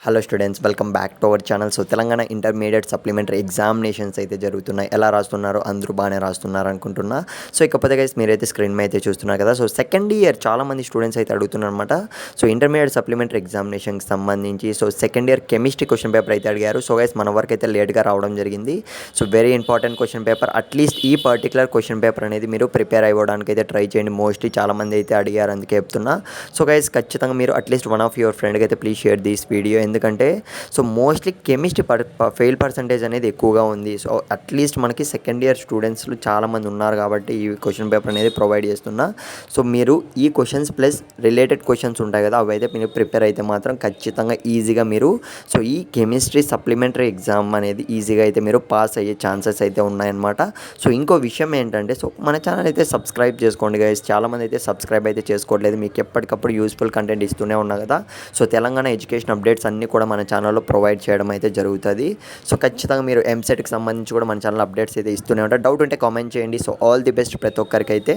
Hello students, welcome back to our channel. So Telangana intermediate supplementary examinations అయితే జరుగుతున్నాయి. ఎలా రాస్తున్నారో అందరూ బాగానే రాస్తున్నారు అనుకుంటున్నా. సో ఇకపోతే గైస్ మీరైతే స్క్రీన్ మీద అయితే చూస్తున్నారు కదా. సో సెకండ్ ఇయర్ చాలామంది స్టూడెంట్స్ అయితే అడుగుతున్నారు అనమాట. సో ఇంటర్మీడియట్ సప్లిమెంటరీ ఎగ్జామినేషన్కి సంబంధించి so second year chemistry question paper అయితే అడిగారు. సో గైస్ మన వరకు అయితే లేట్గా రావడం జరిగింది. So very important question paper. At least ఈ పర్టికులర్ క్వశ్చన్ పేపర్ అనేది మీరు ప్రిపేర్ అవ్వడానికి అయితే ట్రై చేయండి. మోస్ట్లీ చాలామంది అయితే అడిగారు, అందుకే చెప్తున్నా. సో గైస్ ఖచ్చితంగా మీరు అట్లీస్ట్ వన్ ఆఫ్ యువర్ ఫ్రెండ్కి అయితే ప్లీజ్ షేర్ దిస్ వీడియో. ఎందుకంటే so mostly chemistry fail percentage అనేది ఎక్కువగా ఉంది. సో అట్లీస్ట్ మనకి సెకండ్ ఇయర్ స్టూడెంట్స్లు చాలామంది ఉన్నారు కాబట్టి ఈ క్వశ్చన్ పేపర్ అనేది ప్రొవైడ్ చేస్తున్నా. సో మీరు ఈ క్వశ్చన్స్ ప్లస్ రిలేటెడ్ క్వశ్చన్స్ ఉంటాయి కదా, అవి అయితే మీరు ప్రిపేర్ అయితే మాత్రం ఖచ్చితంగా ఈజీగా మీరు సో ఈ కెమిస్ట్రీ సప్లిమెంటరీ ఎగ్జామ్ అనేది ఈజీగా అయితే మీరు పాస్ అయ్యే ఛాన్సెస్ అయితే ఉన్నాయన్నమాట. సో ఇంకో విషయం ఏంటంటే సో మన ఛానల్ అయితే సబ్స్క్రైబ్ చేసుకోండి గైస్. చాలామంది అయితే సబ్స్క్రైబ్ అయితే చేసుకోవట్లేదు. మీకు ఎప్పటికప్పుడు యూస్ఫుల్ కంటెంట్ ఇస్తూనే ఉన్నా కదా. సో తెలంగాణ ఎడ్యుకేషన్ అప్డేట్స్ అన్నీ కూడా మన ఛానల్లో ప్రొవైడ్ చేయడం అయితే జరుగుతుంది. సో ఖచ్చితంగా మీరు ఎంసెట్కి సంబంధించి కూడా మన ఛానల్ అప్డేట్స్ అయితే ఇస్తూనే ఉంటారు. డౌట్ ఉంటే కామెంట్ చేయండి. సో ఆల్ ది బెస్ట్ ప్రతి ఒక్కరికైతే.